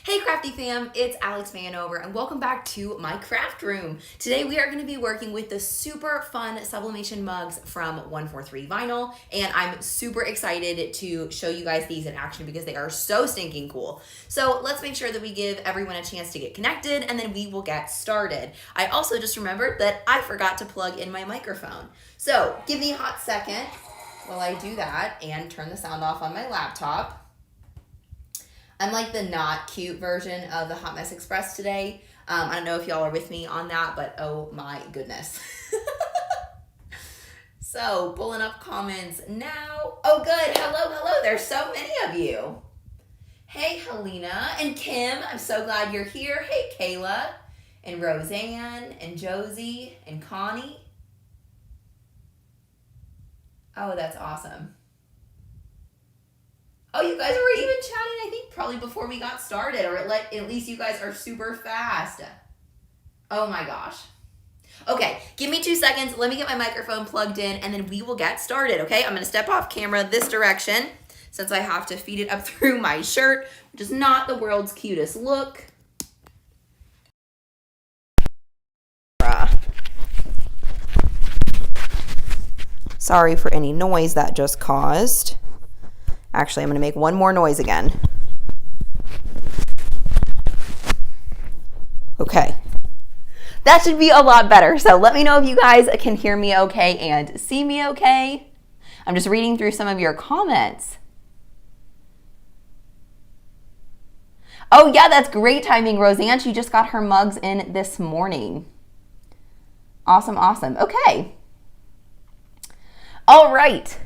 Hey Crafty fam, it's Alex Vanover and welcome back to my craft room. Today we are going to be working with the super fun sublimation mugs from 143 Vinyl, and I'm super excited to show you guys these in action because they are so stinking cool. So let's make sure that we give everyone a chance to get connected and then we will get started. I also just remembered that I forgot to plug in my microphone. So give me a hot second while I do that and turn the sound off on my laptop. I'm like the not cute version of the Hot Mess Express today. I don't know if y'all are with me on that, but oh my goodness. So, pulling up comments now. Oh good, hello, there's so many of you. Hey Helena and Kim, I'm so glad you're here. Hey Kayla and Roseanne and Josie and Connie. Oh, that's awesome. Oh, you guys were even chatting, I think, probably before we got started, or at least you guys are super fast. Oh my gosh. Okay, give me 2 seconds. Let me get my microphone plugged in, and then we will get started, okay? I'm going to step off camera this direction since I have to feed it up through my shirt, which is not the world's cutest look. Sorry for any noise that just caused. Actually, I'm going to make one more noise again. Okay. That should be a lot better. So let me know if you guys can hear me okay and see me okay. I'm just reading through some of your comments. Oh yeah, that's great timing, Roseanne. She just got her mugs in this morning. Awesome, awesome. Okay. All right.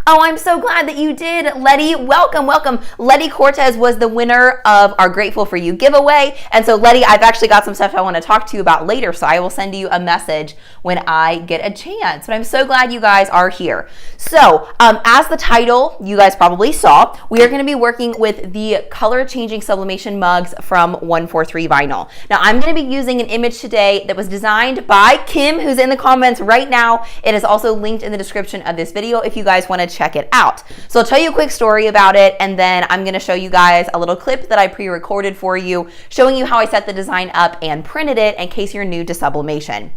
Oh, I'm so glad that you did, Letty. Welcome. Letty Cortez was the winner of our Grateful For You giveaway. And so, Letty, I've actually got some stuff I want to talk to you about later, so I will send you a message when I get a chance. But I'm so glad you guys are here. So, as the title you guys probably saw, we are going to be working with the color-changing sublimation mugs from 143 Vinyl. Now, I'm going to be using an image today that was designed by Kim, who's in the comments right now. It is also linked in the description of this video if you guys want to check it out. So I'll tell you a quick story about it, and then I'm going to show you guys a little clip that I pre-recorded for you showing you how I set the design up and printed it in case you're new to sublimation.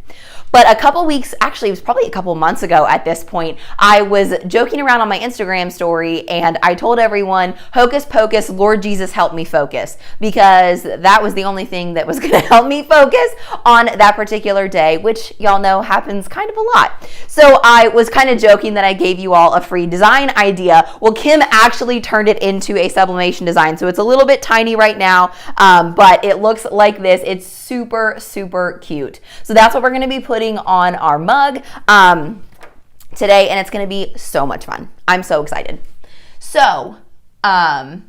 But a couple weeks, actually it was probably a couple months ago at this point, I was joking around on my Instagram story and I told everyone, hocus pocus, Lord Jesus help me focus, because that was the only thing that was going to help me focus on that particular day, which y'all know happens kind of a lot. So I was kind of joking that I gave you all a free design idea. Well, Kim actually turned it into a sublimation design. So it's a little bit tiny right now, but it looks like this. It's super, super cute. So that's what we're going to be putting on our mug today, and it's going to be so much fun. I'm so excited. So, yeah,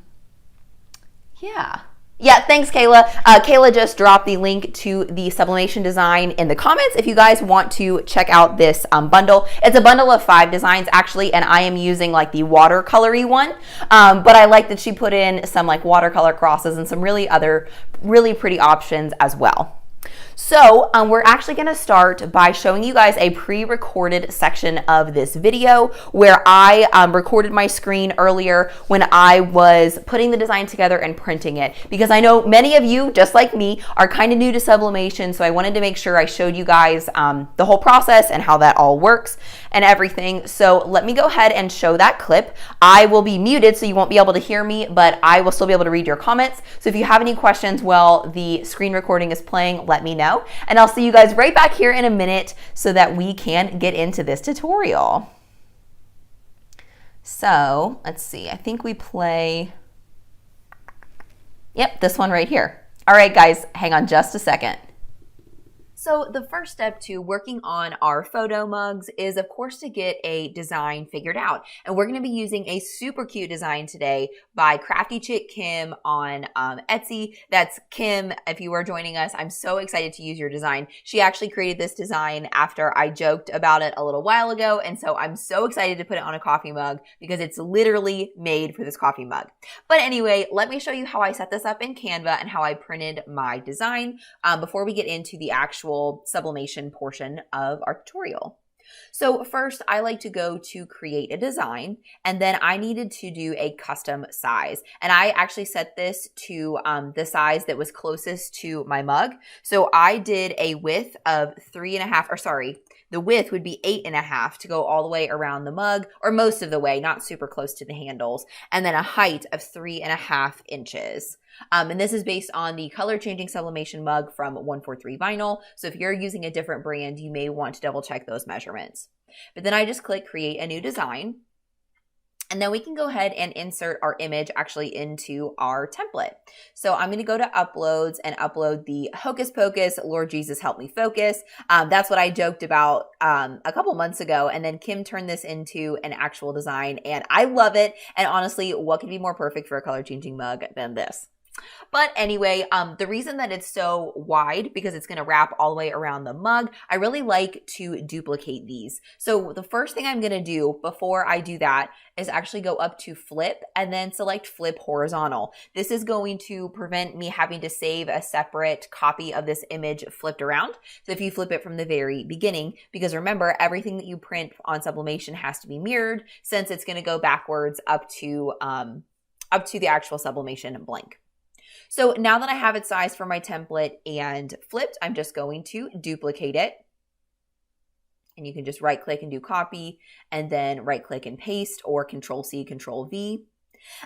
thanks, Kayla. Kayla just dropped the link to the sublimation design in the comments if you guys want to check out this bundle. It's a bundle of 5 designs, actually, and I am using like the watercolory one, but I like that she put in some like watercolor crosses and some really other really pretty options as well. So we're actually going to start by showing you guys a pre-recorded section of this video where I recorded my screen earlier when I was putting the design together and printing it, because I know many of you, just like me, are kind of new to sublimation, so I wanted to make sure I showed you guys the whole process and how that all works and everything. So let me go ahead and show that clip. I will be muted so you won't be able to hear me, but I will still be able to read your comments. So if you have any questions while the screen recording is playing, let me know. And I'll see you guys right back here in a minute so that we can get into this tutorial. So let's see, I think we play, yep, this one right here. All right, guys, hang on just a second. So the first step to working on our photo mugs is, of course, to get a design figured out. And we're going to be using a super cute design today by Crafty Chick Kim on Etsy. That's Kim. If you are joining us, I'm so excited to use your design. She actually created this design after I joked about it a little while ago. And so I'm so excited to put it on a coffee mug because it's literally made for this coffee mug. But anyway, let me show you how I set this up in Canva and how I printed my design before we get into the actual sublimation portion of our tutorial. So first, I like to go to create a design, and then I needed to do a custom size. And I actually set this to the size that was closest to my mug. So I did a width of 3.5, or sorry, the width would be 8.5 to go all the way around the mug, or most of the way, not super close to the handles, and then a height of 3.5 inches. And this is based on the color changing sublimation mug from 143 Vinyl. So if you're using a different brand, you may want to double check those measurements. But then I just click create a new design. And then we can go ahead and insert our image actually into our template. So I'm going to go to uploads and upload the Hocus Pocus, Lord Jesus Help Me Focus. That's what I joked about a couple months ago. And then Kim turned this into an actual design and I love it. And honestly, what could be more perfect for a color changing mug than this? But anyway, the reason that it's so wide, because it's going to wrap all the way around the mug, I really like to duplicate these. So the first thing I'm going to do before I do that is actually go up to flip and then select flip horizontal. This is going to prevent me having to save a separate copy of this image flipped around. So if you flip it from the very beginning, because remember, everything that you print on sublimation has to be mirrored since it's going to go backwards up to the actual sublimation blank. So now that I have it sized for my template and flipped, I'm just going to duplicate it. And you can just right click and do copy and then right click and paste or Control C, Control V.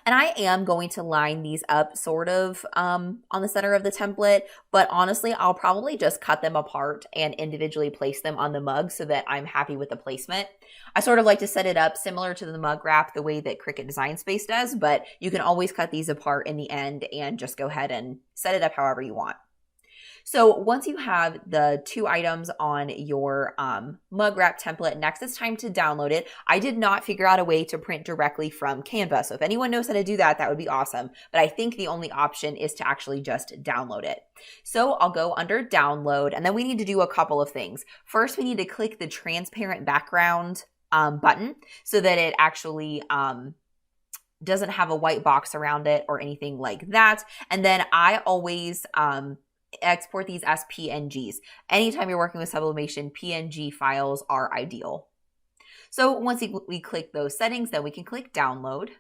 And I am going to line these up sort of on the center of the template, but honestly, I'll probably just cut them apart and individually place them on the mug so that I'm happy with the placement. I sort of like to set it up similar to the mug wrap the way that Cricut Design Space does, but you can always cut these apart in the end and just go ahead and set it up however you want. So once you have the two items on your mug wrap template, next it's time to download it. I did not figure out a way to print directly from Canva. So if anyone knows how to do that, that would be awesome. But I think the only option is to actually just download it. So I'll go under download, and then we need to do a couple of things. First, we need to click the transparent background button so that it actually doesn't have a white box around it or anything like that. And then I always export these as PNGs. Anytime you're working with sublimation, PNG files are ideal. So once we click those settings, then we can click download.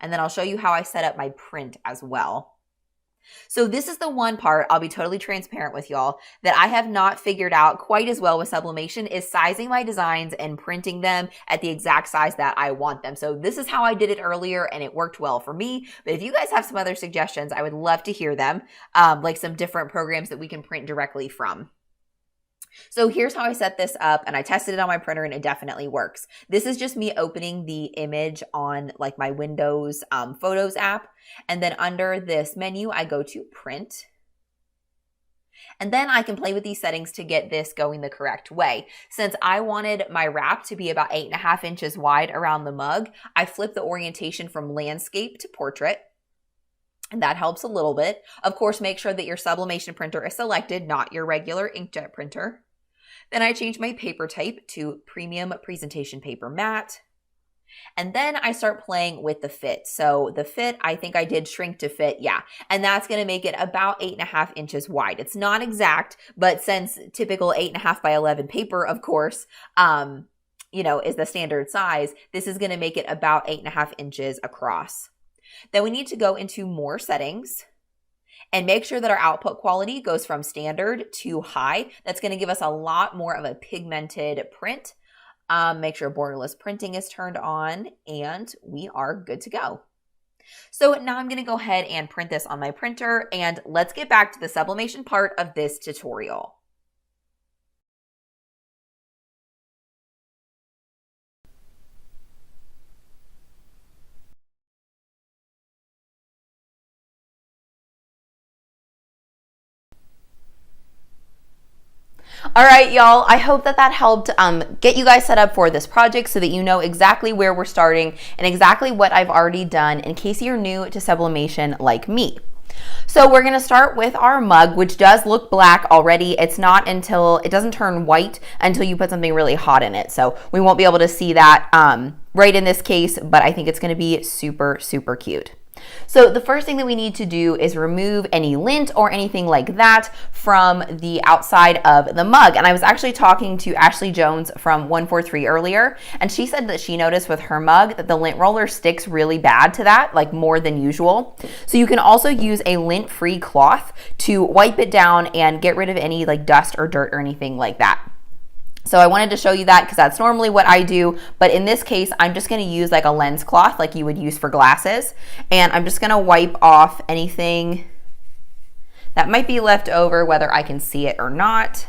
And then I'll show you how I set up my print as well. So this is the one part, I'll be totally transparent with y'all, that I have not figured out quite as well with sublimation is sizing my designs and printing them at the exact size that I want them. So this is how I did it earlier and it worked well for me. But if you guys have some other suggestions, I would love to hear them, like some different programs that we can print directly from. So here's how I set this up, and I tested it on my printer and it definitely works. This is just me opening the image on like my Windows Photos app, and then under this menu I go to print. And then I can play with these settings to get this going the correct way. Since I wanted my wrap to be about 8.5 inches wide around the mug, I flipped the orientation from landscape to portrait. And that helps a little bit. Of course, make sure that your sublimation printer is selected, not your regular inkjet printer. Then I change my paper type to premium presentation paper matte. And then I start playing with the fit. So the fit, I think I did shrink to fit, yeah. And that's gonna make it about 8.5 inches wide. It's not exact, but since typical 8.5 by 11 paper, of course, is the standard size, this is gonna make it about 8.5 inches across. Then we need to go into more settings and make sure that our output quality goes from standard to high. That's going to give us a lot more of a pigmented print. Make sure borderless printing is turned on and we are good to go. So now I'm going to go ahead and print this on my printer, and let's get back to the sublimation part of this tutorial. All right, y'all, I hope that helped get you guys set up for this project so that you know exactly where we're starting and exactly what I've already done in case you're new to sublimation like me. So we're gonna start with our mug, which does look black already. It doesn't turn white until you put something really hot in it. So we won't be able to see that right in this case, but I think it's gonna be super, super cute. So the first thing that we need to do is remove any lint or anything like that from the outside of the mug. And I was actually talking to Ashley Jones from 143 earlier, and she said that she noticed with her mug that the lint roller sticks really bad to that, like more than usual. So you can also use a lint-free cloth to wipe it down and get rid of any like dust or dirt or anything like that. So I wanted to show you that because that's normally what I do, but in this case, I'm just going to use like a lens cloth like you would use for glasses, and I'm just going to wipe off anything that might be left over, whether I can see it or not.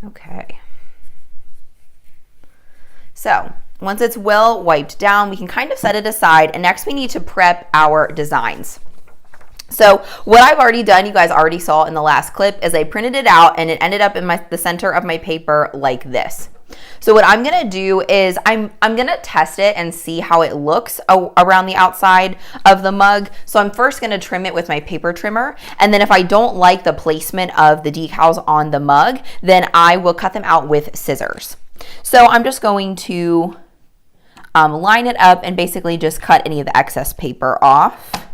Okay. So once it's well wiped down, we can kind of set it aside, and next we need to prep our designs. So what I've already done, you guys already saw in the last clip, is I printed it out and it ended up in the center of my paper like this. So what I'm gonna do is I'm gonna test it and see how it looks around the outside of the mug. So I'm first gonna trim it with my paper trimmer, and then if I don't like the placement of the decals on the mug, then I will cut them out with scissors. So I'm just going to line it up and basically just cut any of the excess paper off.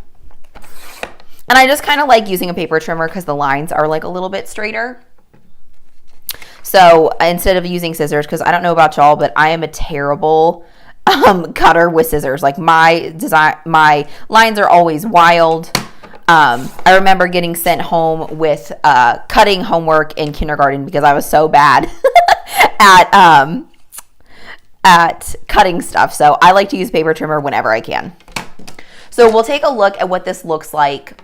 And I just kind of like using a paper trimmer because the lines are like a little bit straighter. So instead of using scissors, because I don't know about y'all, but I am a terrible cutter with scissors. Like my lines are always wild. I remember getting sent home with cutting homework in kindergarten because I was so bad at cutting stuff. So I like to use paper trimmer whenever I can. So we'll take a look at what this looks like.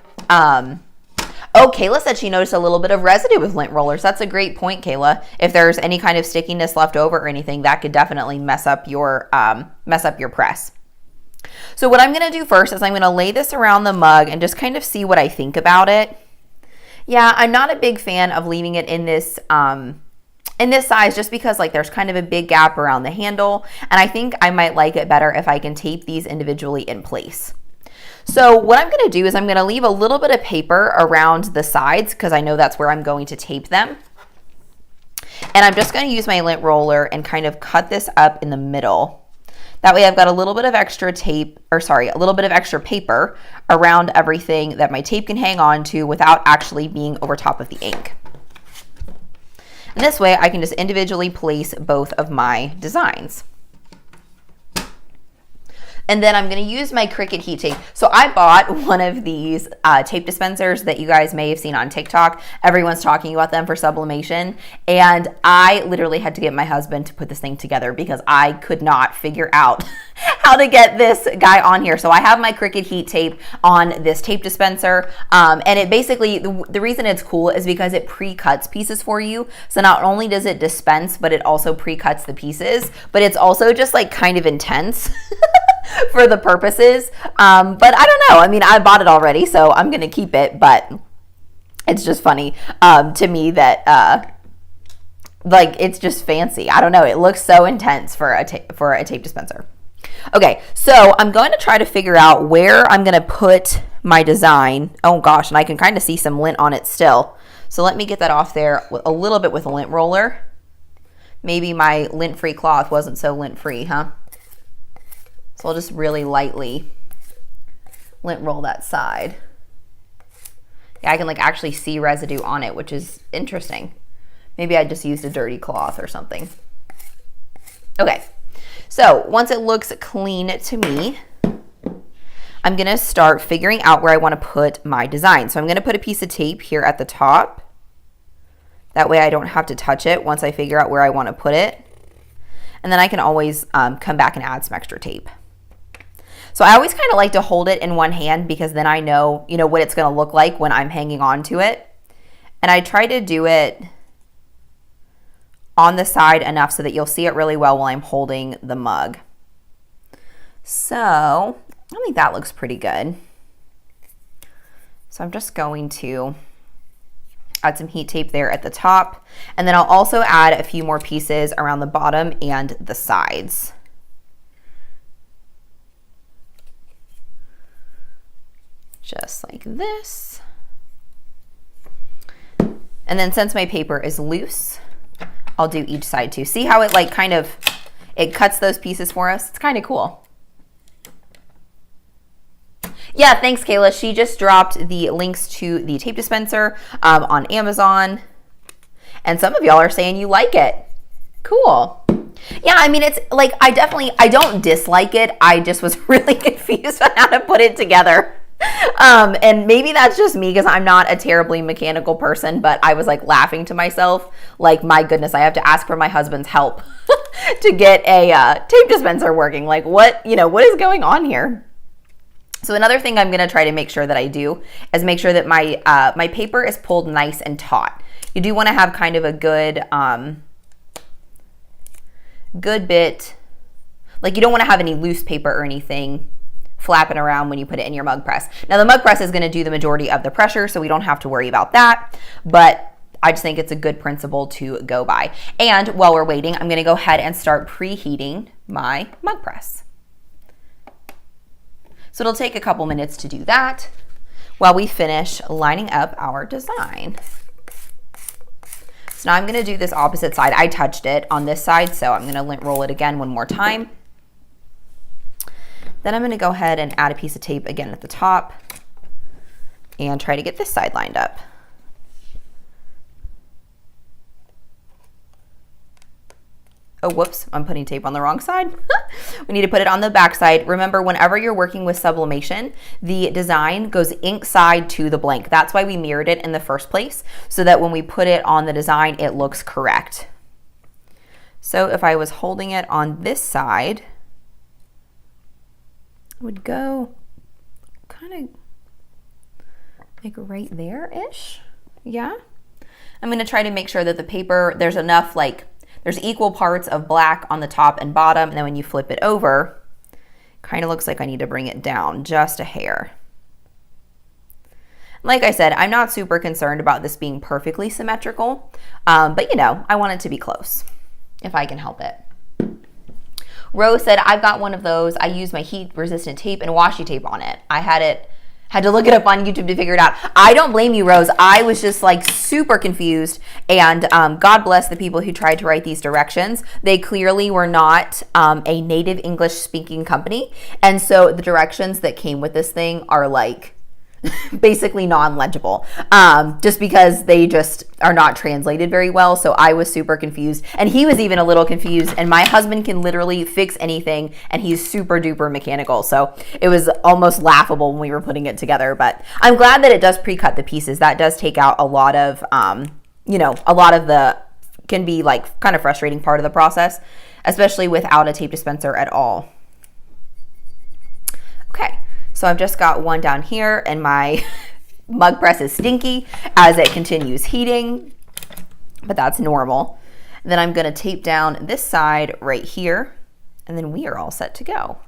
Oh, Kayla said she noticed a little bit of residue with lint rollers. That's a great point, Kayla. If there's any kind of stickiness left over or anything, that could definitely mess up your press. So what I'm going to do first is I'm going to lay this around the mug and just kind of see what I think about it. Yeah, I'm not a big fan of leaving it in this size just because like there's kind of a big gap around the handle, and I think I might like it better if I can tape these individually in place. So what I'm going to do is I'm going to leave a little bit of paper around the sides because I know that's where I'm going to tape them. And I'm just going to use my lint roller and kind of cut this up in the middle. That way I've got a little bit of extra a little bit of extra paper around everything that my tape can hang on to without actually being over top of the ink. And this way I can just individually place both of my designs. And then I'm going to use my Cricut heat tape. So I bought one of these tape dispensers that you guys may have seen on TikTok. Everyone's talking about them for sublimation. And I literally had to get my husband to put this thing together because I could not figure out how to get this guy on here. So I have my Cricut heat tape on this tape dispenser. And it basically, the reason it's cool is because it pre-cuts pieces for you. So not only does it dispense, but it also pre-cuts the pieces. But it's also just like kind of intense. For the purposes, but I don't know. I mean, I bought it already, so I'm gonna keep it. But it's just funny to me that like it's just fancy. I don't know. It looks so intense for a tape dispenser. Okay, so I'm going to try to figure out where I'm gonna put my design. Oh gosh, and I can kind of see some lint on it still. So let me get that off there a little bit with a lint roller. Maybe my lint-free cloth wasn't so lint-free, huh? So I'll just really lightly lint roll that side. Yeah, I can like actually see residue on it, which is interesting. Maybe I just used a dirty cloth or something. Okay, so once it looks clean to me, I'm gonna start figuring out where I wanna put my design. So I'm gonna put a piece of tape here at the top. That way I don't have to touch it once I figure out where I wanna put it. And then I can always come back and add some extra tape. So I always kind of like to hold it in one hand because then I know, what it's going to look like when I'm hanging on to it. And I try to do it on the side enough so that you'll see it really well while I'm holding the mug. So I think that looks pretty good. So I'm just going to add some heat tape there at the top. And then I'll also add a few more pieces around the bottom and the sides. Just like this. And then since my paper is loose, I'll do each side too. See how it like kind of It cuts those pieces for us. It's kind of cool. Yeah, thanks, Kayla. She just dropped the links to the tape dispenser on Amazon. And some of y'all are saying you like it. Cool. Yeah, I mean, it's like, I don't dislike it. I just was really confused on how to put it together. And maybe that's just me because I'm not a terribly mechanical person, but I was like laughing to myself. Like, my goodness, I have to ask for my husband's help to get a tape dispenser working. Like, what is going on here? So another thing I'm going to try to make sure that I do is make sure that my paper is pulled nice and taut. You do want to have kind of a good bit, like you don't want to have any loose paper or anything flapping around when you put it in your mug press. Now the mug press is going to do the majority of the pressure, so we don't have to worry about that, but I just think it's a good principle to go by. And while we're waiting, I'm going to go ahead and start preheating my mug press. So it'll take a couple minutes to do that while we finish lining up our design. So now I'm going to do this opposite side. I touched it on this side, so I'm going to lint roll it again one more time. Then I'm going to go ahead and add a piece of tape again at the top and try to get this side lined up. Oh, whoops, I'm putting tape on the wrong side. We need to put it on the back side. Remember, whenever you're working with sublimation, the design goes ink side to the blank. That's why we mirrored it in the first place, so that when we put it on the design, it looks correct. So if I was holding it on this side, I would go kind of like right there-ish. Yeah. I'm going to try to make sure that the paper, there's enough, like, there's equal parts of black on the top and bottom, and then when you flip it over, kind of looks like I need to bring it down just a hair. Like I said, I'm not super concerned about this being perfectly symmetrical, but I want it to be close if I can help it. Rose said, I've got one of those. I use my heat-resistant tape and washi tape on it. I had to look it up on YouTube to figure it out. I don't blame you, Rose. I was just like super confused, and God bless the people who tried to write these directions. They clearly were not a native English speaking company, and so the directions that came with this thing are like basically non-legible, just because they just are not translated very well. So I was super confused, and he was even a little confused, and my husband can literally fix anything, and he's super duper mechanical, so it was almost laughable when we were putting it together. But I'm glad that it does pre-cut the pieces. That does take out a lot of a lot of the can be like kind of frustrating part of the process, especially without a tape dispenser at all. Okay, so I've just got one down here, and my mug press is stinky as it continues heating, but that's normal. Then I'm going to tape down this side right here, and then we are all set to go.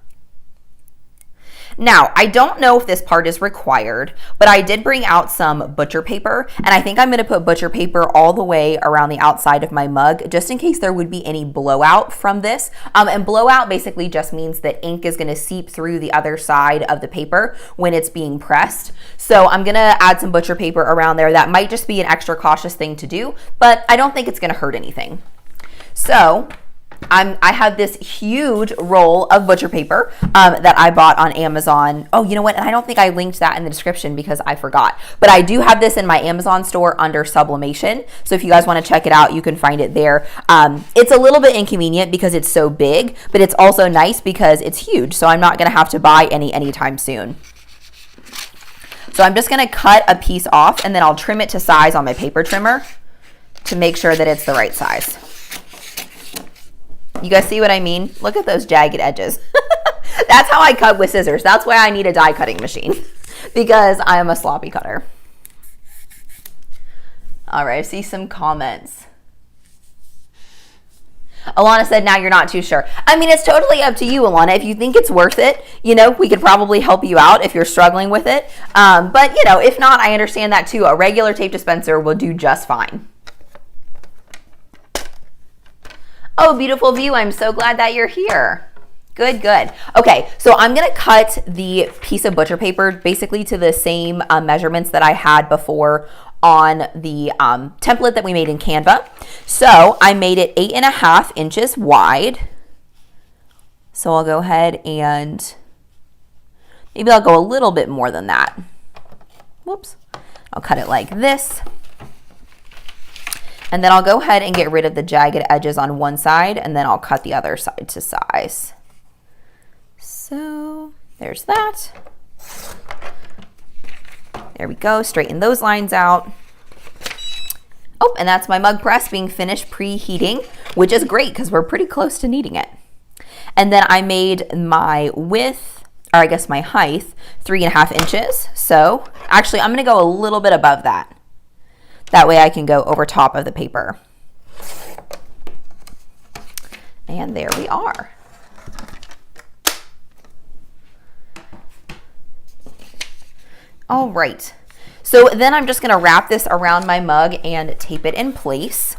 Now, I don't know if this part is required, but I did bring out some butcher paper, and I think I'm going to put butcher paper all the way around the outside of my mug, just in case there would be any blowout from this. And blowout basically just means that ink is going to seep through the other side of the paper when it's being pressed. So I'm going to add some butcher paper around there. That might just be an extra cautious thing to do, but I don't think it's going to hurt anything. So I have this huge roll of butcher paper that I bought on Amazon. Oh, you know what? And I don't think I linked that in the description because I forgot. But I do have this in my Amazon store under Sublimation. So if you guys want to check it out, you can find it there. It's a little bit inconvenient because it's so big, but it's also nice because it's huge. So I'm not going to have to buy any anytime soon. So I'm just going to cut a piece off, and then I'll trim it to size on my paper trimmer to make sure that it's the right size. You guys see what I mean? Look at those jagged edges. That's how I cut with scissors. That's why I need a die cutting machine, because I am a sloppy cutter. All right, I see some comments. Alana said, now you're not too sure. I mean, it's totally up to you, Alana. If you think it's worth it, we could probably help you out if you're struggling with it. But, if not, I understand that too. A regular tape dispenser will do just fine. Oh, beautiful view. I'm so glad that you're here. Good, good. Okay, so I'm going to cut the piece of butcher paper basically to the same measurements that I had before on the template that we made in Canva. So I made it 8.5 inches wide. So I'll go ahead and maybe I'll go a little bit more than that. Whoops. I'll cut it like this. And then I'll go ahead and get rid of the jagged edges on one side, and then I'll cut the other side to size. So there's that. There we go, straighten those lines out. Oh, and that's my mug press being finished preheating, which is great because we're pretty close to needing it. And then I made my width, or I guess my height, 3.5 inches. So actually I'm gonna go a little bit above that. That way I can go over top of the paper. And there we are. All right, so then I'm just gonna wrap this around my mug and tape it in place.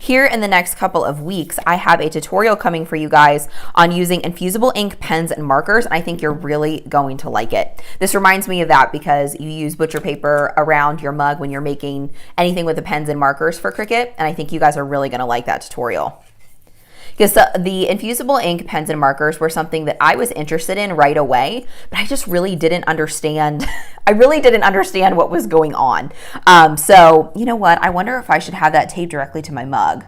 Here in the next couple of weeks, I have a tutorial coming for you guys on using infusible ink, pens, and markers, and I think you're really going to like it. This reminds me of that because you use butcher paper around your mug when you're making anything with the pens and markers for Cricut, and I think you guys are really gonna like that tutorial. Because the infusible ink, pens, and markers were something that I was interested in right away, but I just really didn't understand. I really didn't understand what was going on. So you know what? I wonder if I should have that taped directly to my mug.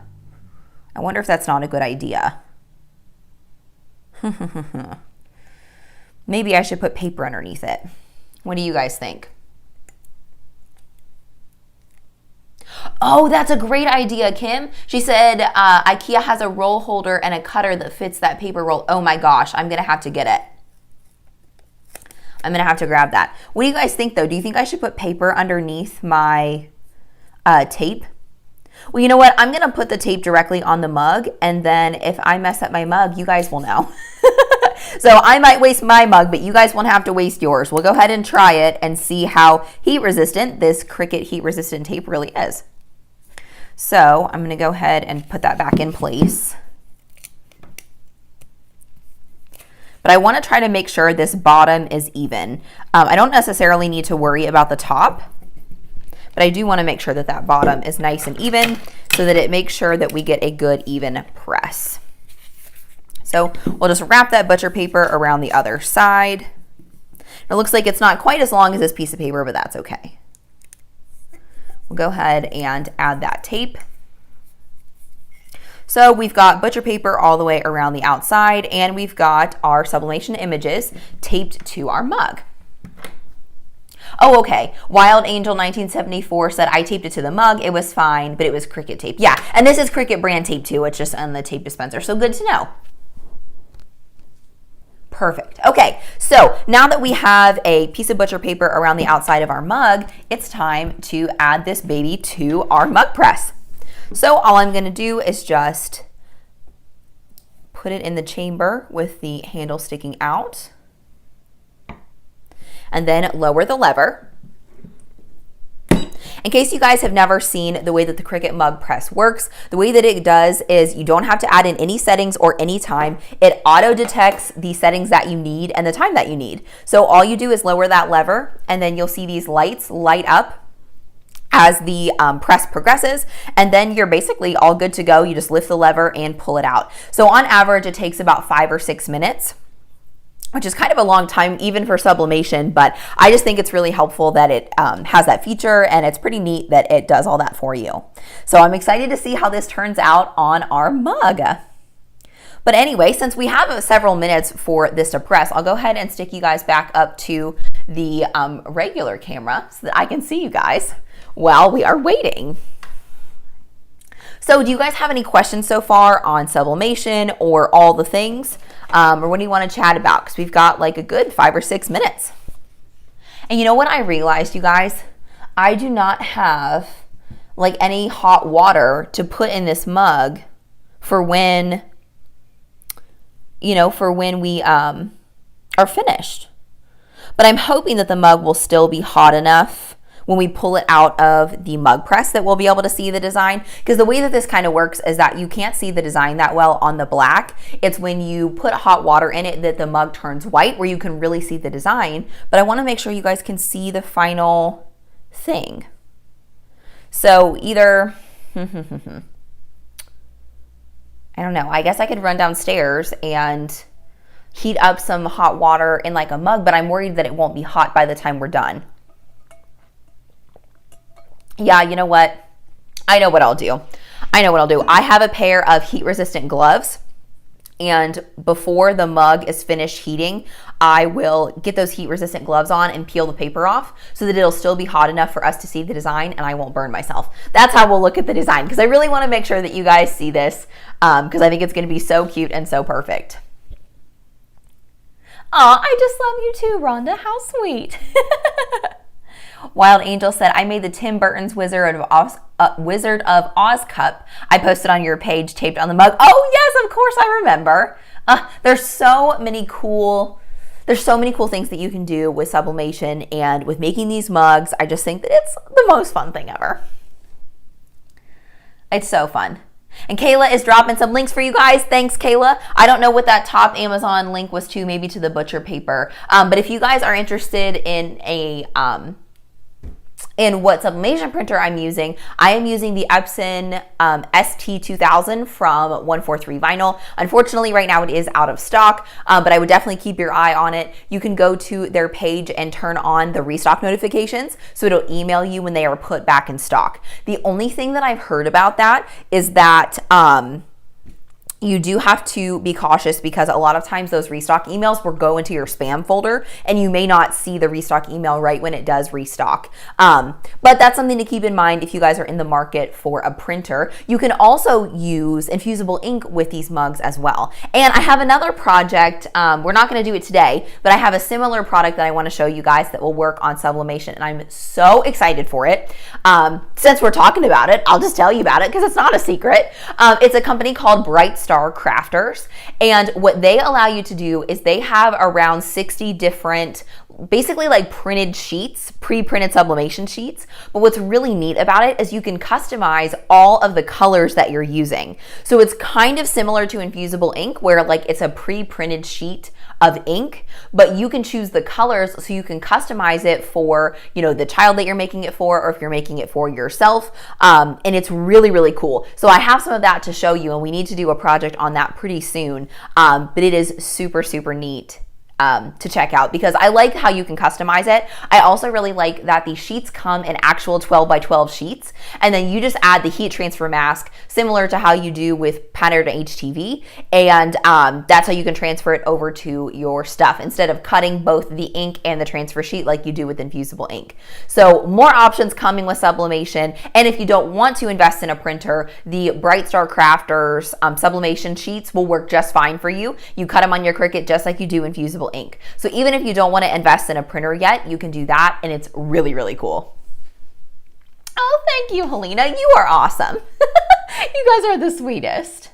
I wonder if that's not a good idea. Maybe I should put paper underneath it. What do you guys think? Oh, that's a great idea, Kim. She said IKEA has a roll holder and a cutter that fits that paper roll. Oh my gosh, I'm gonna have to get it. I'm gonna have to grab that. What do you guys think though? Do you think I should put paper underneath my tape? Well, you know what? I'm gonna put the tape directly on the mug, and then if I mess up my mug, you guys will know. So I might waste my mug, but you guys won't have to waste yours. We'll go ahead and try it and see how heat resistant this Cricut heat resistant tape really is. So I'm gonna go ahead and put that back in place. But I wanna try to make sure this bottom is even. I don't necessarily need to worry about the top, but I do wanna make sure that that bottom is nice and even so that it makes sure that we get a good even press. So we'll just wrap that butcher paper around the other side. It looks like it's not quite as long as this piece of paper, but that's okay. We'll go ahead and add that tape. So we've got butcher paper all the way around the outside, and we've got our sublimation images taped to our mug. Oh, okay. Wild Angel 1974 said, I taped it to the mug. It was fine, but it was Cricut tape. Yeah, and this is Cricut brand tape too. It's just on the tape dispenser, so good to know. Perfect. Okay, so now that we have a piece of butcher paper around the outside of our mug, it's time to add this baby to our mug press. So all I'm going to do is just put it in the chamber with the handle sticking out, and then lower the lever. In case you guys have never seen the way that the Cricut mug press works, the way that it does is you don't have to add in any settings or any time. It auto detects the settings that you need and the time that you need. So all you do is lower that lever, and then you'll see these lights light up as the press progresses, and then you're basically all good to go. You just lift the lever and pull it out. So on average, it takes about 5 or 6 minutes, which is kind of a long time even for sublimation, but I just think it's really helpful that it has that feature, and it's pretty neat that it does all that for you. So I'm excited to see how this turns out on our mug. But anyway, since we have several minutes for this to press, I'll go ahead and stick you guys back up to the regular camera so that I can see you guys while we are waiting. So do you guys have any questions so far on sublimation or all the things? Or what do you want to chat about? Because we've got like a good 5 or 6 minutes. And you know what I realized, you guys? I do not have like any hot water to put in this mug for when, you know, for when we are finished. But I'm hoping that the mug will still be hot enough when we pull it out of the mug press that we'll be able to see the design. Because the way that this kind of works is that you can't see the design that well on the black. It's when you put hot water in it that the mug turns white, where you can really see the design. But I want to make sure you guys can see the final thing. So either I don't know. I guess I could run downstairs and heat up some hot water in like a mug, but I'm worried that it won't be hot by the time we're done. Yeah, you know what? I know what I'll do. I have a pair of heat resistant gloves, and before the mug is finished heating, I will get those heat resistant gloves on and peel the paper off so that it'll still be hot enough for us to see the design and I won't burn myself. That's how we'll look at the design, because I really want to make sure that you guys see this, because I think it's going to be so cute and so perfect. Aw, I just love you too, Rhonda. How sweet. Wild Angel said, I made the Tim Burton's Wizard of Oz cup I posted on your page taped on the mug. Oh yes, of course I remember. There's so many cool things that you can do with sublimation and with making these mugs. I just think that it's the most fun thing ever. It's so fun. And Kayla is dropping some links for you guys. Thanks, Kayla. I don't know what that top Amazon link was to, maybe to the butcher paper. But if you guys are interested in what sublimation printer I'm using, I am using the Epson ST2000 from 143 Vinyl. Unfortunately, right now it is out of stock, but I would definitely keep your eye on it. You can go to their page and turn on the restock notifications, so it'll email you when they are put back in stock. The only thing that I've heard about that is that you do have to be cautious, because a lot of times those restock emails will go into your spam folder and you may not see the restock email right when it does restock. But that's something to keep in mind if you guys are in the market for a printer. You can also use Infusible ink with these mugs as well. And I have another project, we're not gonna do it today, but I have a similar product that I wanna show you guys that will work on sublimation, and I'm so excited for it. Since we're talking about it, I'll just tell you about it because it's not a secret. It's a company called Starcrafters, and what they allow you to do is they have around 60 different, basically like printed sheets, pre-printed sublimation sheets. But what's really neat about it is you can customize all of the colors that you're using. So it's kind of similar to Infusible ink, where like it's a pre-printed sheet of ink, but you can choose the colors, so you can customize it for, you know, the child that you're making it for, or if you're making it for yourself. And it's really, really cool. So I have some of that to show you, and we need to do a project on that pretty soon. But it is super, super neat to check out, because I like how you can customize it. I also really like that the sheets come in actual 12 by 12 sheets, and then you just add the heat transfer mask similar to how you do with patterned HTV, and that's how you can transfer it over to your stuff instead of cutting both the ink and the transfer sheet like you do with Infusible ink. So more options coming with sublimation. And if you don't want to invest in a printer, the Starcrafters sublimation sheets will work just fine for you. You cut them on your Cricut just like you do Infusible ink. So even if you don't want to invest in a printer yet, you can do that, and it's really, really cool. Oh, thank you, Helena. You are awesome. You guys are the sweetest.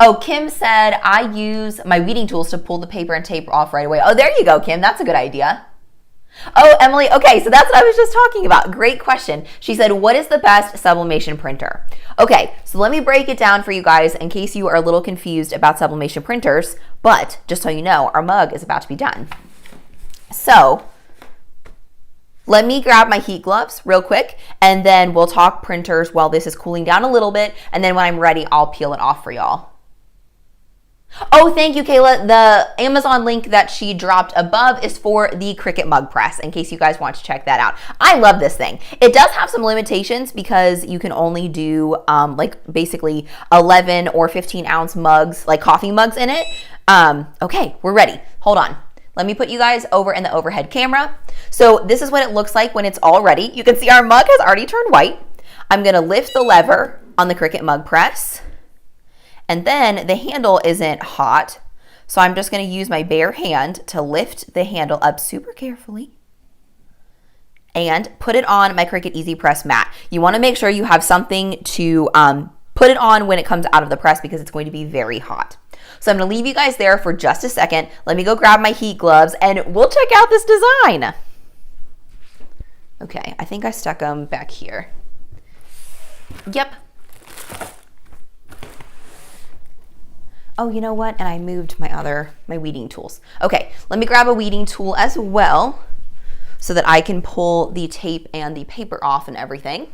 Oh, Kim said, I use my weeding tools to pull the paper and tape off right away. Oh, there you go, Kim. That's a good idea. Oh, Emily, okay, so that's what I was just talking about. Great question. She said, what is the best sublimation printer? Okay, so let me break it down for you guys in case you are a little confused about sublimation printers, but just so you know, our mug is about to be done. So let me grab my heat gloves real quick, and then we'll talk printers while this is cooling down a little bit, and then when I'm ready, I'll peel it off for y'all. Oh, thank you, Kayla. The Amazon link that she dropped above is for the Cricut mug press, in case you guys want to check that out. I love this thing. It does have some limitations because you can only do like basically 11 or 15 ounce mugs, like coffee mugs in it. Okay, we're ready. Hold on. Let me put you guys over in the overhead camera. So this is what it looks like when it's all ready. You can see our mug has already turned white. I'm gonna lift the lever on the Cricut mug press. And then the handle isn't hot, so I'm just going to use my bare hand to lift the handle up super carefully and put it on my Cricut Easy Press mat. You want to make sure you have something to put it on when it comes out of the press, because it's going to be very hot. So I'm going to leave you guys there for just a second. Let me go grab my heat gloves and we'll check out this design. Okay, I think I stuck them back here. Yep. Oh, you know what? And I moved my weeding tools. Okay, let me grab a weeding tool as well so that I can pull the tape and the paper off and everything.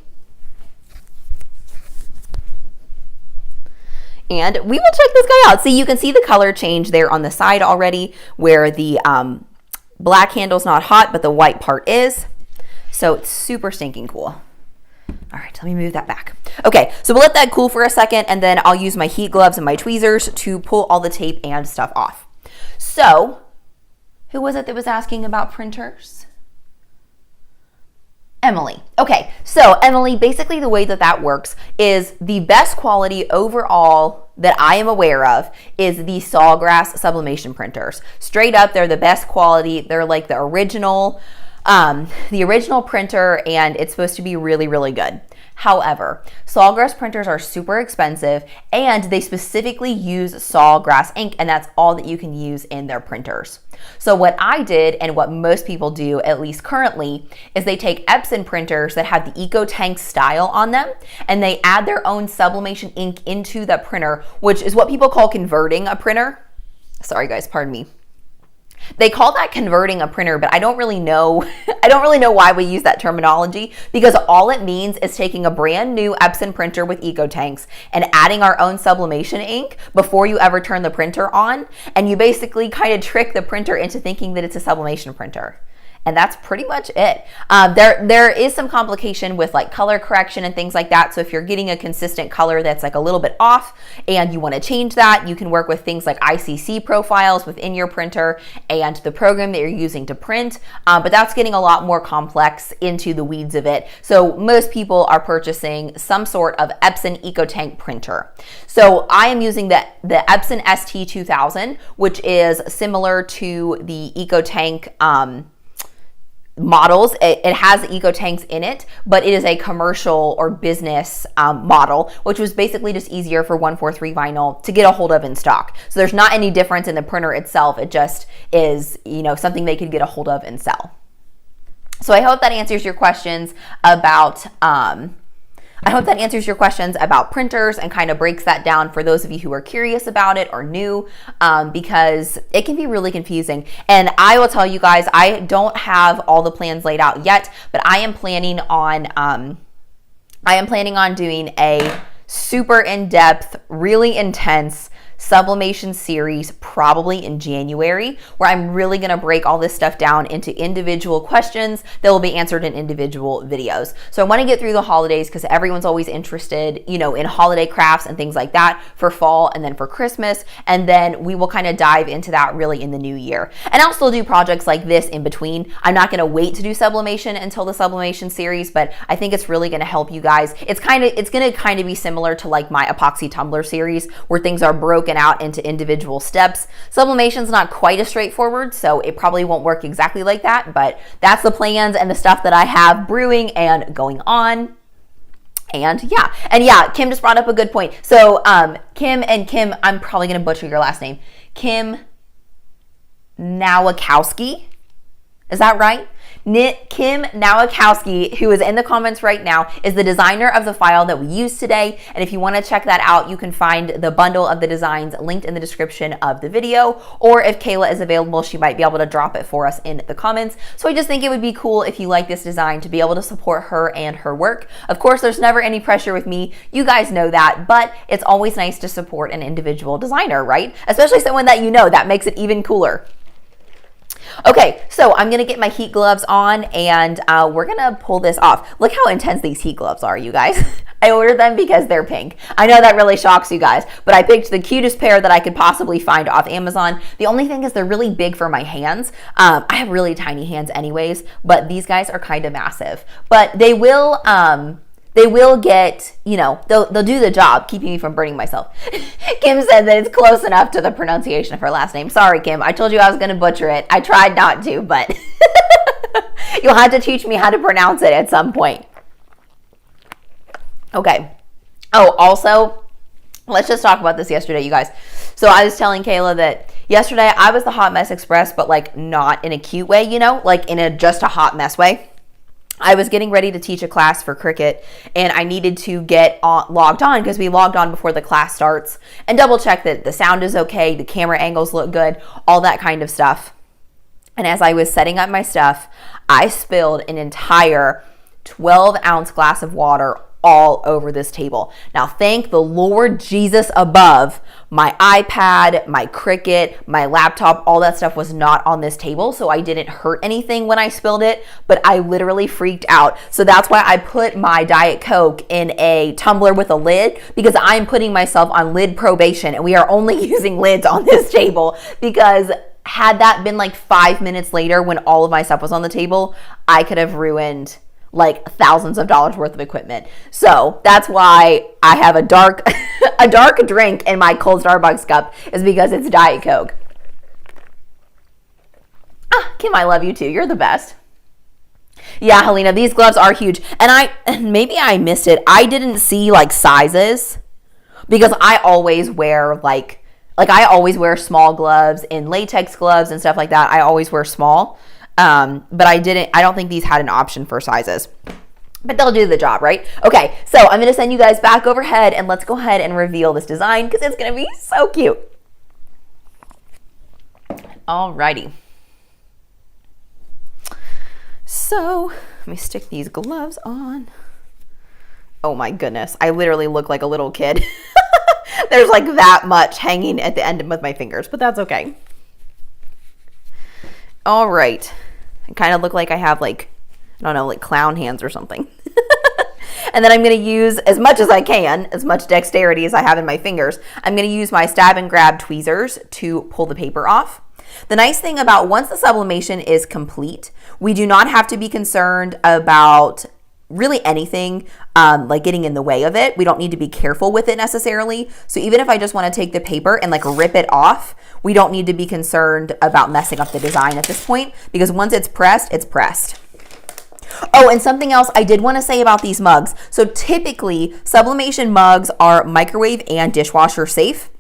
And we will check this guy out. See, you can see the color change there on the side already where the black handle's not hot, but the white part is. So it's super stinking cool. All right, let me move that back. Okay, so we'll let that cool for a second, and then I'll use my heat gloves and my tweezers to pull all the tape and stuff off. So, who was it that was asking about printers? Emily. Okay, so Emily, basically the way that works is the best quality overall that I am aware of is the Sawgrass sublimation printers. Straight up, they're the best quality. They're like the original printer, and it's supposed to be really, really good. However, Sawgrass printers are super expensive, and they specifically use Sawgrass ink, and that's all that you can use in their printers. So what I did, and what most people do, at least currently, is they take Epson printers that have the EcoTank style on them, and they add their own sublimation ink into the printer, which is what people call converting a printer. Sorry guys, pardon me. They call that converting a printer, but I don't really know why we use that terminology, because all it means is taking a brand new Epson printer with EcoTanks and adding our own sublimation ink before you ever turn the printer on, and you basically kind of trick the printer into thinking that it's a sublimation printer. And that's pretty much it. There is some complication with like color correction and things like that. So if you're getting a consistent color that's like a little bit off and you want to change that, you can work with things like ICC profiles within your printer and the program that you're using to print. But that's getting a lot more complex into the weeds of it. So most people are purchasing some sort of Epson EcoTank printer. So I am using the Epson ST2000, which is similar to the EcoTank models. It has EcoTanks in it, but it is a commercial or business model, which was basically just easier for 143 vinyl to get a hold of in stock. So there's not any difference in the printer itself. It just is, something they could get a hold of and sell. So I hope that answers your questions about printers and kind of breaks that down for those of you who are curious about it or new, because it can be really confusing. And I will tell you guys, I don't have all the plans laid out yet, but I am planning on doing a super in-depth, really intense sublimation series probably in January, where I'm really going to break all this stuff down into individual questions that will be answered in individual videos. So I want to get through the holidays because everyone's always interested, in holiday crafts and things like that for fall and then for Christmas. And then we will kind of dive into that really in the new year. And I'll still do projects like this in between. I'm not going to wait to do sublimation until the sublimation series, but I think it's really going to help you guys. It's going to kind of be similar to like my epoxy tumbler series where things are broken out into individual steps. Sublimation's not quite as straightforward, so it probably won't work exactly like that, but that's the plans and the stuff that I have brewing and going on. And yeah, Kim just brought up a good point. So Kim, I'm probably going to butcher your last name. Kim Nowakowski. Is that right? Kim Nowakowski, who is in the comments right now, is the designer of the file that we used today. And if you want to check that out, you can find the bundle of the designs linked in the description of the video. Or if Kayla is available, she might be able to drop it for us in the comments. So I just think it would be cool if you like this design to be able to support her and her work. Of course, there's never any pressure with me. You guys know that, but it's always nice to support an individual designer, right? Especially someone that that makes it even cooler. Okay, so I'm going to get my heat gloves on and we're going to pull this off. Look how intense these heat gloves are, you guys. I ordered them because they're pink. I know that really shocks you guys, but I picked the cutest pair that I could possibly find off Amazon. The only thing is they're really big for my hands. I have really tiny hands anyways, but these guys are kind of massive. But they will get, they'll do the job, keeping me from burning myself. Kim said that it's close enough to the pronunciation of her last name. Sorry, Kim. I told you I was going to butcher it. I tried not to, but you'll have to teach me how to pronounce it at some point. Okay. Oh, also, let's just talk about this yesterday, you guys. So I was telling Kayla that yesterday I was the Hot Mess Express, but like not in a cute way, like in just a hot mess way. I was getting ready to teach a class for Cricut, and I needed to get logged on because we logged on before the class starts and double check that the sound is okay, the camera angles look good, all that kind of stuff. And as I was setting up my stuff, I spilled an entire 12-ounce glass of water all over this table. Now, thank the Lord Jesus above, my iPad, my Cricut, my laptop, all that stuff was not on this table, so I didn't hurt anything when I spilled it, but I literally freaked out. So that's why I put my Diet Coke in a tumbler with a lid, because I'm putting myself on lid probation, and we are only using lids on this table, because had that been like 5 minutes later when all of my stuff was on the table, I could have ruined like thousands of dollars worth of equipment. So that's why I have a dark a dark drink in my cold Starbucks cup, is because it's Diet Coke. Kim, I love you too. You're the best. Yeah, Helena, these gloves are huge. And maybe I missed it. I didn't see like sizes, because I always wear like I always wear small gloves and latex gloves and stuff like that. I always wear small. But I don't think these had an option for sizes, but they'll do the job, right? Okay, so I'm going to send you guys back overhead, and let's go ahead and reveal this design, because it's going to be so cute. Alrighty. So let me stick these gloves on. Oh my goodness, I literally look like a little kid. There's like that much hanging at the end with my fingers, but that's okay. All right. I kind of look like I have like, I don't know, like clown hands or something. And then I'm going to use, as much as I can, as much dexterity as I have in my fingers, I'm going to use my stab and grab tweezers to pull the paper off. The nice thing about once the sublimation is complete, we do not have to be concerned about really anything like getting in the way of it. We don't need to be careful with it necessarily. So even if I just want to take the paper and like rip it off, we don't need to be concerned about messing up the design at this point, because once it's pressed, it's pressed. Oh, and something else I did want to say about these mugs. So typically, sublimation mugs are microwave and dishwasher safe.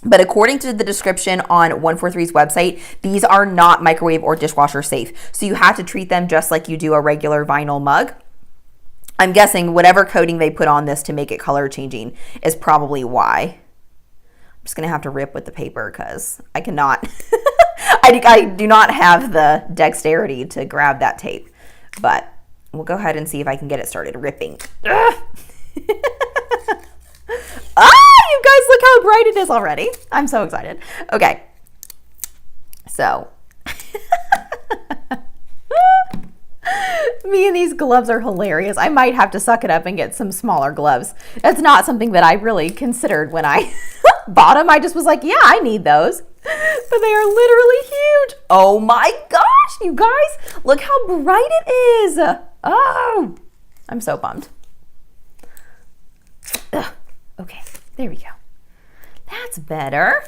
But according to the description on 143's website, these are not microwave or dishwasher safe. So you have to treat them just like you do a regular vinyl mug. I'm guessing whatever coating they put on this to make it color changing is probably why. I'm just going to have to rip with the paper, because I cannot, I do not have the dexterity to grab that tape. But we'll go ahead and see if I can get it started ripping. You guys, look how bright it is already. I'm so excited. Okay. So. Me and these gloves are hilarious. I might have to suck it up and get some smaller gloves. That's not something that I really considered when I bought them. I just was like, yeah, I need those. But they are literally huge. Oh my gosh, you guys, look how bright it is. Oh, I'm so bummed. Ugh. Okay, there we go. That's better.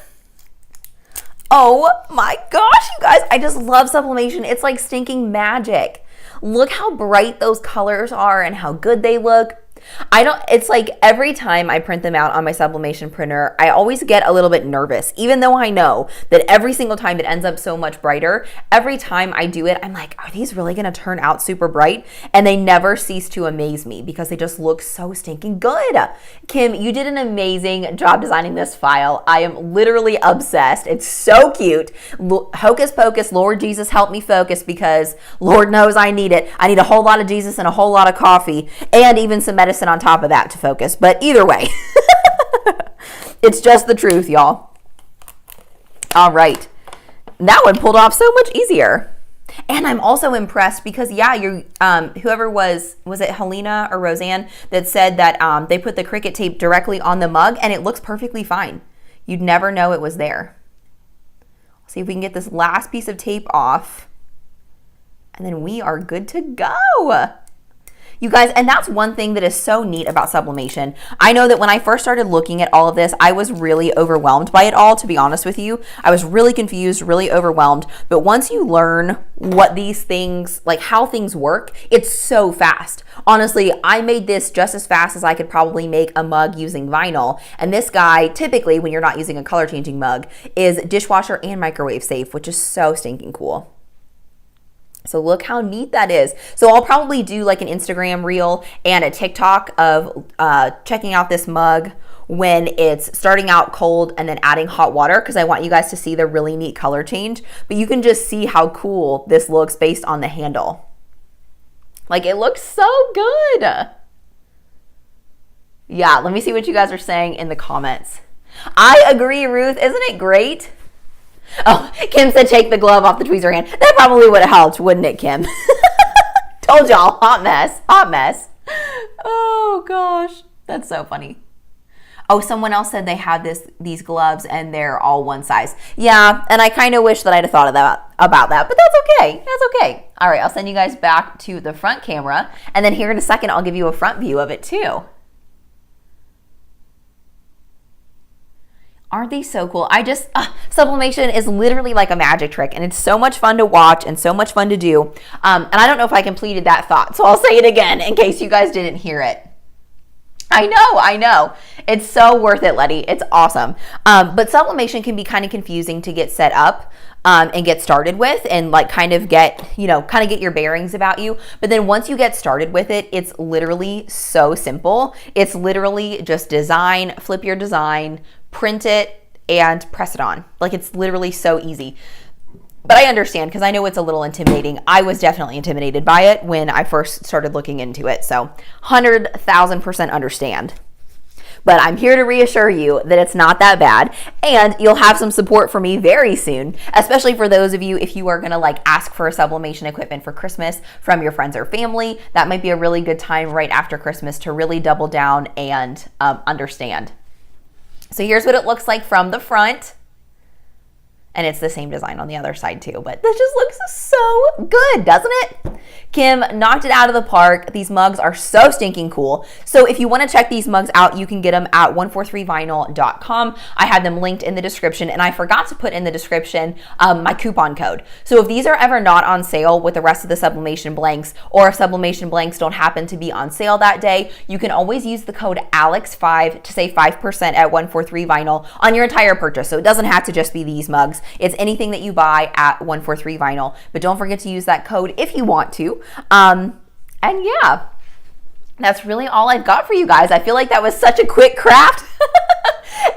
Oh my gosh, you guys, I just love sublimation. It's like stinking magic. Look how bright those colors are and how good they look. It's like every time I print them out on my sublimation printer, I always get a little bit nervous, even though I know that every single time it ends up so much brighter. Every time I do it, I'm like, are these really going to turn out super bright? And they never cease to amaze me, because they just look so stinking good. Kim, you did an amazing job designing this file. I am literally obsessed. It's so cute. Hocus pocus, Lord Jesus, help me focus, because Lord knows I need it. I need a whole lot of Jesus and a whole lot of coffee, and even some medicine on top of that to focus. But either way, it's just the truth, y'all. All right, that one pulled off so much easier. And I'm also impressed because, yeah, you whoever was it Helena or Roseanne that said that they put the Cricut tape directly on the mug, and it looks perfectly fine. You'd never know it was there. See if we can get this last piece of tape off, and then we are good to go. You guys, and that's one thing that is so neat about sublimation. I know that when I first started looking at all of this, I was really overwhelmed by it all, to be honest with you. I was really confused, really overwhelmed. But once you learn what these things, like how things work, it's so fast. Honestly, I made this just as fast as I could probably make a mug using vinyl. And this guy, typically, when you're not using a color changing mug, is dishwasher and microwave safe, which is so stinking cool. So look how neat that is. So I'll probably do like an Instagram reel and a TikTok of checking out this mug when it's starting out cold and then adding hot water, because I want you guys to see the really neat color change. But you can just see how cool this looks based on the handle. Like, it looks so good. Yeah, let me see what you guys are saying in the comments. I agree, Ruth. Isn't it great? Oh, Kim said take the glove off the tweezer hand. That probably would have helped, wouldn't it, Kim? Told y'all, hot mess, hot mess. Oh, gosh. That's so funny. Oh, someone else said they had these gloves and they're all one size. Yeah, and I kind of wish that I'd have thought of that about that, but that's okay. That's okay. All right, I'll send you guys back to the front camera, and then here in a second, I'll give you a front view of it too. Aren't these so cool? Sublimation is literally like a magic trick, and it's so much fun to watch and so much fun to do. And I don't know if I completed that thought, so I'll say it again in case you guys didn't hear it. I know. It's so worth it, Letty. It's awesome. But sublimation can be kind of confusing to get set up and get started with, and like kind of get your bearings about you. But then once you get started with it, it's literally so simple. It's literally just design, flip your design, print it, and press it on. Like, it's literally so easy. But I understand, because I know it's a little intimidating. I was definitely intimidated by it when I first started looking into it. So 100,000% understand. But I'm here to reassure you that it's not that bad, and you'll have some support from me very soon, especially for those of you, if you are going to like ask for sublimation equipment for Christmas from your friends or family. That might be a really good time right after Christmas to really double down and understand. So here's what it looks like from the front. And it's the same design on the other side too, but this just looks so good, doesn't it? Kim knocked it out of the park. These mugs are so stinking cool. So if you want to check these mugs out, you can get them at 143vinyl.com. I had them linked in the description, and I forgot to put in the description my coupon code. So if these are ever not on sale with the rest of the sublimation blanks, or if sublimation blanks don't happen to be on sale that day, you can always use the code ALEX5 to save 5% at 143vinyl on your entire purchase. So it doesn't have to just be these mugs. It's anything that you buy at 143vinyl, but don't forget to use that code if you want to. And yeah, that's really all I've got for you guys. I feel like that was such a quick craft.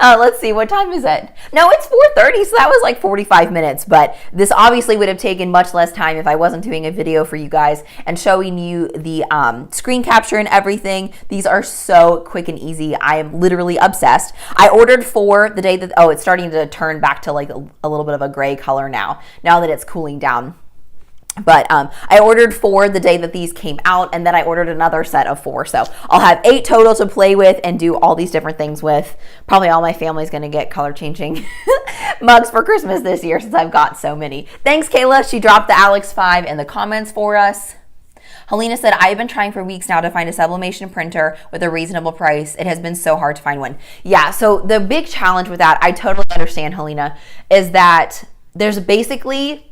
Let's see, what time is it? No, it's 4:30, so that was like 45 minutes, but this obviously would have taken much less time if I wasn't doing a video for you guys and showing you the screen capture and everything. These are so quick and easy. I am literally obsessed. I ordered 4 the day that, it's starting to turn back to like a little bit of a gray color now that it's cooling down. But I ordered 4 the day that these came out, and then I ordered another set of 4. So I'll have 8 total to play with and do all these different things with. Probably all my family's going to get color changing mugs for Christmas this year since I've got so many. Thanks, Kayla. She dropped the Alex5 in the comments for us. Helena said, I've been trying for weeks now to find a sublimation printer with a reasonable price. It has been so hard to find one. Yeah, so the big challenge with that, I totally understand, Helena, is that there's basically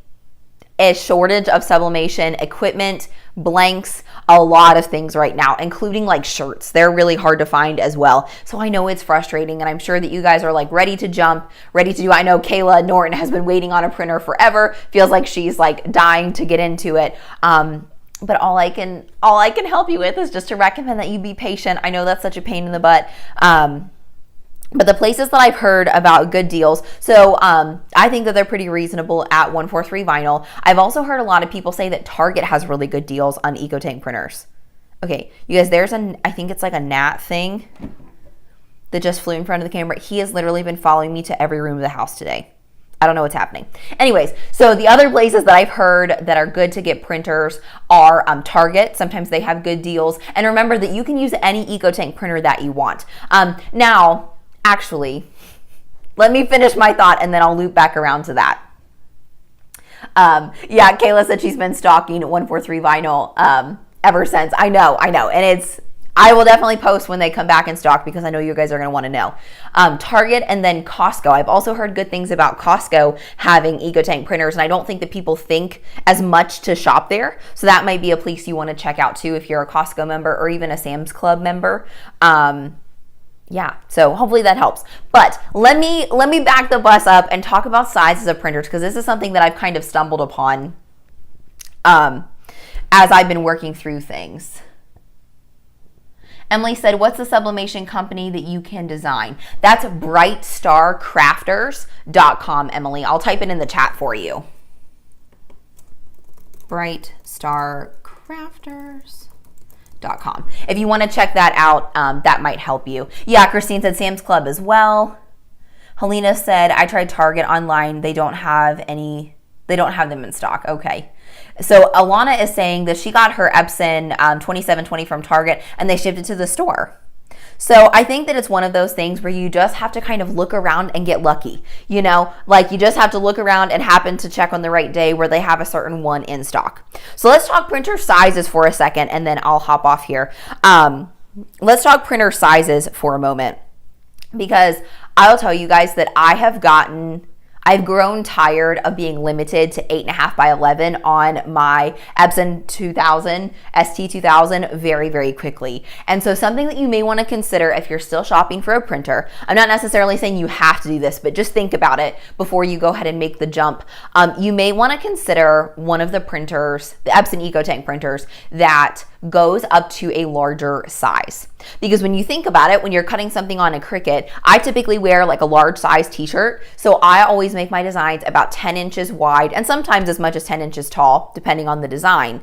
a shortage of sublimation equipment, blanks, a lot of things right now, including like shirts. They're really hard to find as well. So I know it's frustrating, and I'm sure that you guys are like ready to jump, ready to do. I know Kayla Norton has been waiting on a printer forever. Feels like she's like dying to get into it. But all I can help you with is just to recommend that you be patient. I know that's such a pain in the butt. But the places that I've heard about good deals, so I think that they're pretty reasonable at 143vinyl. I've also heard a lot of people say that Target has really good deals on EcoTank printers. Okay, you guys, I think it's like a gnat thing that just flew in front of the camera. He has literally been following me to every room of the house today. I don't know what's happening. Anyways, so the other places that I've heard that are good to get printers are Target. Sometimes they have good deals. And remember that you can use any EcoTank printer that you want. Now, actually, let me finish my thought and then I'll loop back around to that. Yeah, Kayla said she's been stalking 143vinyl ever since. I know. And I will definitely post when they come back in stock because I know you guys are going to want to know. Target and then Costco. I've also heard good things about Costco having EcoTank printers, and I don't think that people think as much to shop there. So that might be a place you want to check out too if you're a Costco member or even a Sam's Club member. Yeah, so hopefully that helps. But let me back the bus up and talk about sizes of printers, because this is something that I've kind of stumbled upon as I've been working through things. Emily said, what's the sublimation company that you can design? That's brightstarcrafters.com, Emily. I'll type it in the chat for you. Brightstarcrafters.com. If you want to check that out, that might help you. Yeah, Christine said Sam's Club as well. Helena said, I tried Target online. They don't have them in stock. Okay. So Alana is saying that she got her Epson 2720 from Target and they shipped it to the store. So I think that it's one of those things where you just have to kind of look around and get lucky. You know, like you just have to look around and happen to check on the right day where they have a certain one in stock. So let's talk printer sizes for a second and then I'll hop off here. Let's talk printer sizes for a moment, because I'll tell you guys that I've grown tired of being limited to 8.5 by 11 on my Epson 2000, ST2000 very, very quickly. And so something that you may want to consider if you're still shopping for a printer, I'm not necessarily saying you have to do this, but just think about it before you go ahead and make the jump. You may want to consider one of the printers, the Epson EcoTank printers, that goes up to a larger size. Because when you think about it, when you're cutting something on a Cricut, I typically wear like a large size t-shirt. So I always make my designs about 10 inches wide and sometimes as much as 10 inches tall, depending on the design.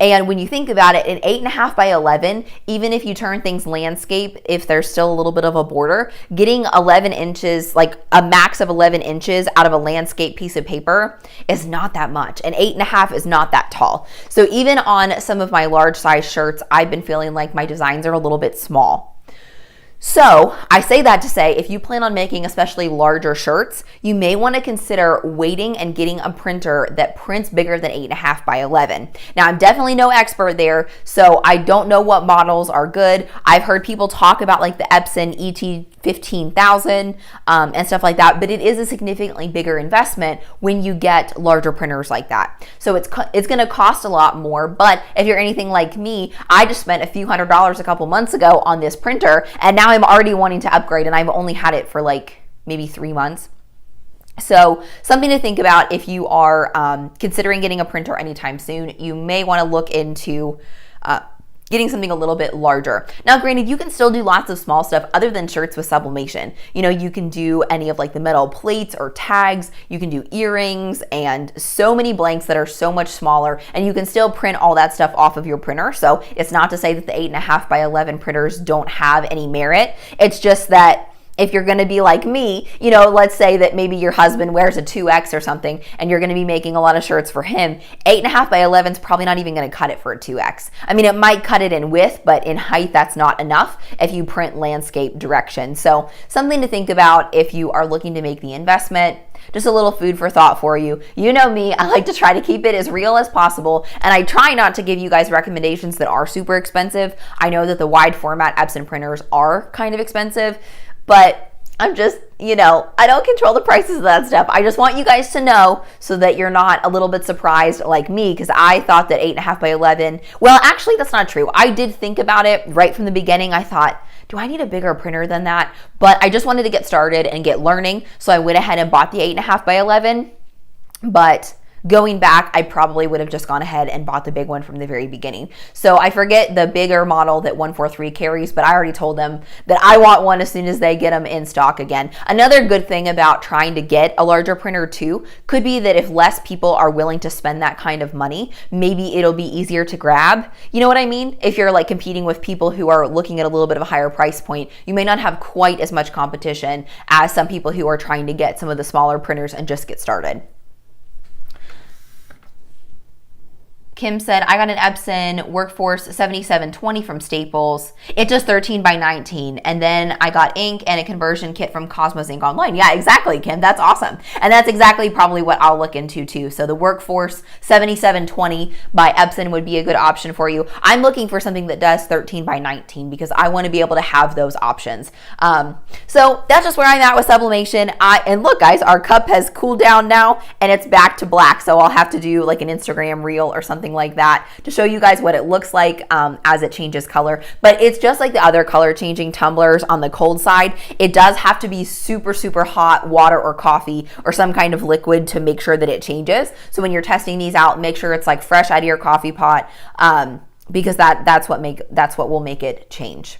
And when you think about it, an 8.5 by 11, even if you turn things landscape, if there's still a little bit of a border, getting 11 inches, like a max of 11 inches out of a landscape piece of paper is not that much. And 8.5 is not that tall. So even on some of my large size shirts, I've been feeling like my designs are a little bit small. So I say that to say, if you plan on making especially larger shirts, you may want to consider waiting and getting a printer that prints bigger than 8.5 by 11. Now, I'm definitely no expert there, so I don't know what models are good. I've heard people talk about like the Epson ET15000 and stuff like that, but it is a significantly bigger investment when you get larger printers like that. So it's going to cost a lot more, but if you're anything like me, I just spent a few $100s a couple months ago on this printer, and now I'm already wanting to upgrade, and I've only had it for like maybe 3 months. So something to think about if you are considering getting a printer anytime soon. You may want to look into getting something a little bit larger. Now, granted, you can still do lots of small stuff other than shirts with sublimation. You know, you can do any of like the metal plates or tags, you can do earrings and so many blanks that are so much smaller, and you can still print all that stuff off of your printer. So it's not to say that the 8.5 by 11 printers don't have any merit. It's just that if you're going to be like me, you know, let's say that maybe your husband wears a 2X or something and you're going to be making a lot of shirts for him, 8.5 by 11 is probably not even going to cut it for a 2X. I mean, it might cut it in width, but in height, that's not enough if you print landscape direction. So something to think about if you are looking to make the investment. Just a little food for thought for you. You know me, I like to try to keep it as real as possible, and I try not to give you guys recommendations that are super expensive. I know that the wide format Epson printers are kind of expensive, but I'm just, you know, I don't control the prices of that stuff. I just want you guys to know so that you're not a little bit surprised like me, because I thought that 8.5 by 11, well, actually, that's not true. I did think about it right from the beginning. I thought, do I need a bigger printer than that? But I just wanted to get started and get learning, so I went ahead and bought the 8.5 by 11. But going back, I probably would have just gone ahead and bought the big one from the very beginning. So I forget the bigger model that 143 carries, but I already told them that I want one as soon as they get them in stock again. Another good thing about trying to get a larger printer too could be that if less people are willing to spend that kind of money, maybe it'll be easier to grab. You know what I mean? If you're like competing with people who are looking at a little bit of a higher price point, you may not have quite as much competition as some people who are trying to get some of the smaller printers and just get started. Kim said, I got an Epson Workforce 7720 from Staples. It does 13 by 19. And then I got ink and a conversion kit from Cosmos Ink Online. Yeah, exactly, Kim. That's awesome. And that's exactly probably what I'll look into too. So the Workforce 7720 by Epson would be a good option for you. I'm looking for something that does 13 by 19 because I want to be able to have those options. So that's just where I'm at with sublimation. And look, guys, our cup has cooled down now and it's back to black. So I'll have to do like an Instagram reel or something like that to show you guys what it looks like as it changes color. But it's just like the other color changing tumblers on the cold side. It does have to be super, super hot water or coffee or some kind of liquid to make sure that it changes. So when you're testing these out, make sure it's like fresh out of your coffee pot because that's what will make it change.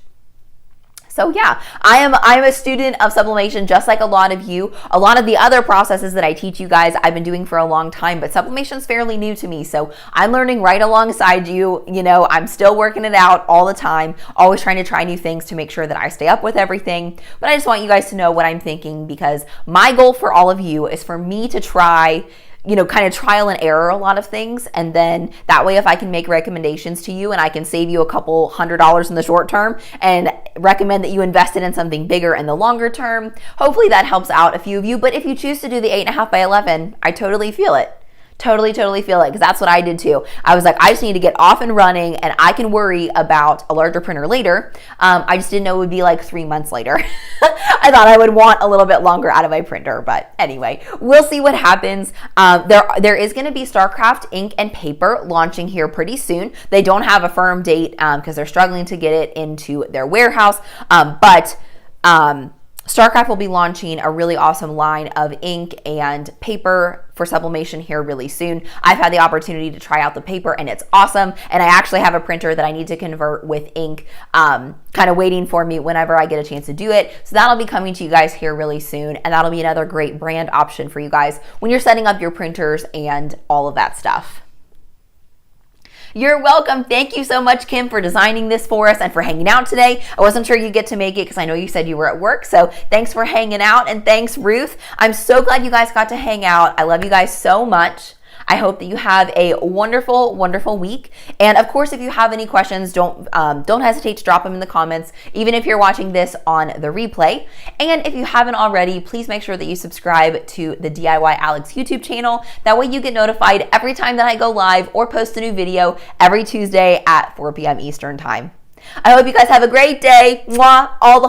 So yeah, I'm a student of sublimation just like a lot of you. A lot of the other processes that I teach you guys I've been doing for a long time, but sublimation's fairly new to me. So I'm learning right alongside you. You know, I'm still working it out all the time, always trying to try new things to make sure that I stay up with everything. But I just want you guys to know what I'm thinking, because my goal for all of you is for me to try, you know, kind of trial and error a lot of things. And then that way, if I can make recommendations to you and I can save you a couple $100s in the short term and recommend that you invest it in something bigger in the longer term, hopefully that helps out a few of you. But if you choose to do the 8.5 by 11, I totally feel it. Totally feel it, because that's what I did too. I was like, I just need to get off and running and I can worry about a larger printer later. I just didn't know it would be like 3 months later. I thought I would want a little bit longer out of my printer, but anyway, we'll see what happens. There is going to be Starcraft ink and paper launching here pretty soon. They don't have a firm date because they're struggling to get it into their warehouse, but Starcraft will be launching a really awesome line of ink and paper for sublimation here really soon. I've had the opportunity to try out the paper and it's awesome. And I actually have a printer that I need to convert with ink, kind of waiting for me whenever I get a chance to do it. So that'll be coming to you guys here really soon. And that'll be another great brand option for you guys when you're setting up your printers and all of that stuff. You're welcome. Thank you so much, Kim, for designing this for us and for hanging out today. I wasn't sure you'd get to make it because I know you said you were at work. So thanks for hanging out, and thanks, Ruth. I'm so glad you guys got to hang out. I love you guys so much. I hope that you have a wonderful, wonderful week. And of course, if you have any questions, don't hesitate to drop them in the comments, even if you're watching this on the replay. And if you haven't already, please make sure that you subscribe to the DIY Alex YouTube channel. That way you get notified every time that I go live or post a new video every Tuesday at 4 p.m. Eastern time. I hope you guys have a great day. Mwah. All the